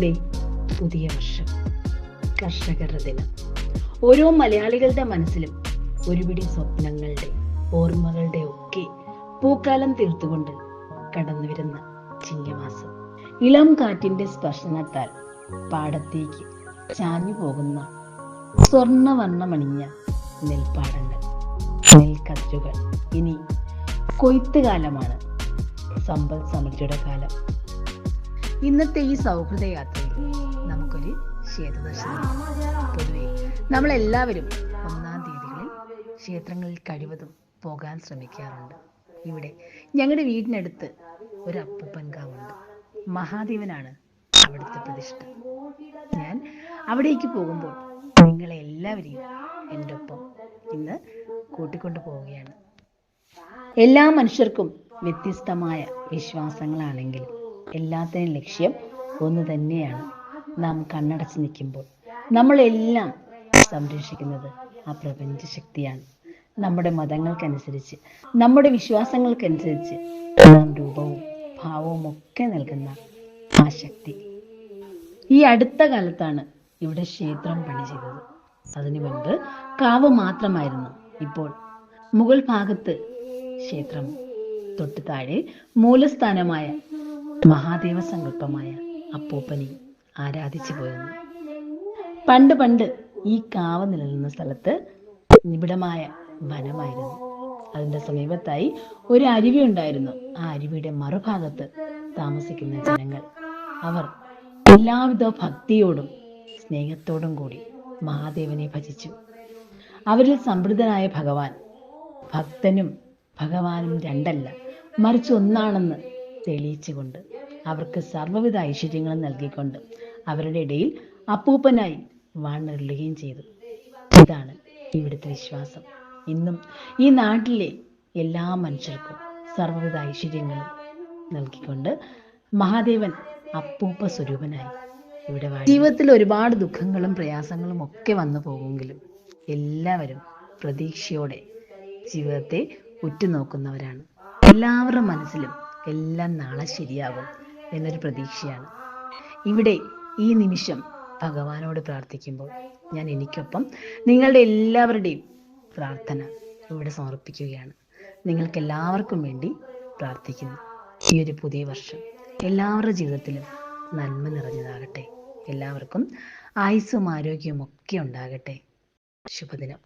ദേ, പുതിയ വർഷം, കർഷകരുടെ ദിനം. ഓരോ മലയാളികളുടെ മനസ്സിലും ഒരുപിടി സ്വപ്നങ്ങളുടെ, ഓർമ്മകളുടെ ഒക്കെ പൂക്കാലം തീർത്തുകൊണ്ട് കടന്നു വരുന്ന ചിങ്ങമാസം. ഇളം കാറ്റിന്റെ സ്പർശനത്താൽ പാടത്തേക്ക് ചാഞ്ഞു പോകുന്ന സ്വർണവർണ്ണമണിഞ്ഞ നെൽപ്പാടങ്ങൾ, നെൽക്കതിരുകൾ. ഇനി കൊയ്ത്ത് കാലമാണ്, സമ്പൽ സമൃദ്ധിയുടെ കാലം. ഇന്നത്തെ ഈ സൗഹൃദ യാത്രയിൽ നമുക്കൊരു ക്ഷേത്രദർശനം. പൊതുവെ നമ്മളെല്ലാവരും 1-ാം തീയതികളിൽ ക്ഷേത്രങ്ങളിൽ കഴിവതും പോകാൻ ശ്രമിക്കാറുണ്ട്. ഇവിടെ ഞങ്ങളുടെ വീടിനടുത്ത് ഒരു അപ്പൂപ്പൻകാവുണ്ട്. മഹാദേവനാണ് അവിടുത്തെ പ്രതിഷ്ഠ. ഞാൻ അവിടേക്ക് പോകുമ്പോൾ നിങ്ങളെ എല്ലാവരെയും എൻ്റെ ഒപ്പം ഇന്ന് കൂട്ടിക്കൊണ്ടു പോവുകയാണ്. എല്ലാ മനുഷ്യർക്കും വ്യത്യസ്തമായ വിശ്വാസങ്ങളാണെങ്കിലും എല്ലാത്തിനും ലക്ഷ്യം ഒന്ന് തന്നെയാണ്. നാം കണ്ണടച്ച് നിൽക്കുമ്പോൾ നമ്മളെല്ലാം സംരക്ഷിക്കുന്നത് ആ പ്രപഞ്ച ശക്തിയാണ്. നമ്മുടെ മതങ്ങൾക്കനുസരിച്ച്, നമ്മുടെ വിശ്വാസങ്ങൾക്കനുസരിച്ച് നാം രൂപവും ഭാവവും ഒക്കെ നൽകുന്ന ആ ശക്തി. ഈ അടുത്ത കാലത്താണ് ഇവിടെ ക്ഷേത്രം പണി ചെയ്തത്. അതിനു മുൻപ് കാവ് മാത്രമായിരുന്നു. ഇപ്പോൾ മുകൾ ഭാഗത്ത് ക്ഷേത്രം, തൊട്ട് താഴെ മൂലസ്ഥാനമായ മഹാദേവ സങ്കല്പമായ അപ്പൂപ്പനെ ആരാധിച്ചു പോരുന്നു. പണ്ട് ഈ കാവ് നിലനിന്ന സ്ഥലത്ത് നിബിഡമായ വനമായിരുന്നു. അതിന്റെ സമീപത്തായി ഒരു അരുവി ഉണ്ടായിരുന്നു. ആ അരുവിയുടെ മറുഭാഗത്ത് താമസിക്കുന്ന ജനങ്ങൾ, അവർ എല്ലാവിധ ഭക്തിയോടും സ്നേഹത്തോടും കൂടി മഹാദേവനെ ഭജിച്ചു. അവരിൽ സംതൃപ്തനായ ഭഗവാൻ ഭക്തനും ഭഗവാനും രണ്ടല്ല, മറിച്ച് ഒന്നാണെന്ന് തെളിയിച്ചുകൊണ്ട് അവർക്ക് സർവ്വവിധ ഐശ്വര്യങ്ങളും നൽകിക്കൊണ്ട് അവരുടെ ഇടയിൽ അപ്പൂപ്പനായി വാണരുളുകയും ചെയ്തു. ഇതാണ് ഇവിടുത്തെ വിശ്വാസം. ഇന്നും ഈ നാട്ടിലെ എല്ലാ മനുഷ്യർക്കും സർവ്വവിധ ഐശ്വര്യങ്ങളും നൽകിക്കൊണ്ട് മഹാദേവൻ അപ്പൂപ്പ സ്വരൂപനായി ഇവിടെ വാഴും. ജീവിതത്തിൽ ഒരുപാട് ദുഃഖങ്ങളും പ്രയാസങ്ങളും ഒക്കെ വന്നു പോകുമെങ്കിലും എല്ലാവരും പ്രതീക്ഷയോടെ ജീവിതത്തെ ഉറ്റുനോക്കുന്നവരാണ്. എല്ലാവരുടെ മനസ്സിലും എല്ലാം നാളെ ശരിയാകും എന്നൊരു പ്രതീക്ഷയാണ്. ഇവിടെ ഈ നിമിഷം ഭഗവാനോട് പ്രാർത്ഥിക്കുമ്പോൾ ഞാൻ എനിക്കൊപ്പം നിങ്ങളുടെ എല്ലാവരുടെയും പ്രാർത്ഥന ഇവിടെ സമർപ്പിക്കുകയാണ്. നിങ്ങൾക്ക് എല്ലാവർക്കും വേണ്ടി പ്രാർത്ഥിക്കുന്നു. ഈ ഒരു പുതിയ വർഷം എല്ലാവരുടെ ജീവിതത്തിലും നന്മ നിറഞ്ഞതാകട്ടെ. എല്ലാവർക്കും ആയുസ്സും ആരോഗ്യവും ഒക്കെ ഉണ്ടാകട്ടെ. ശുഭദിനം.